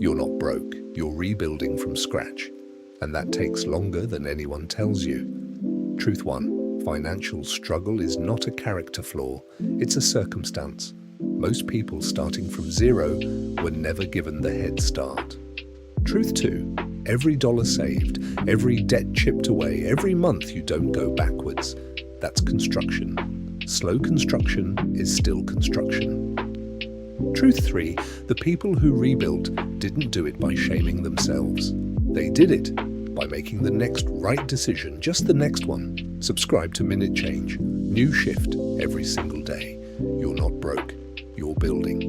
You're not broke, you're rebuilding from scratch. And that takes longer than anyone tells you. Truth 1. Financial struggle is not a character flaw, it's a circumstance. Most people starting from zero were never given the head start. Truth 2. Every dollar saved, every debt chipped away, every month you don't go backwards. That's construction. Slow construction is still construction. Truth 3. The people who rebuilt didn't do it by shaming themselves. They did it by making the next right decision, just the next one. Subscribe to MinuteChange. New shift every single day. You're not broke, you're building.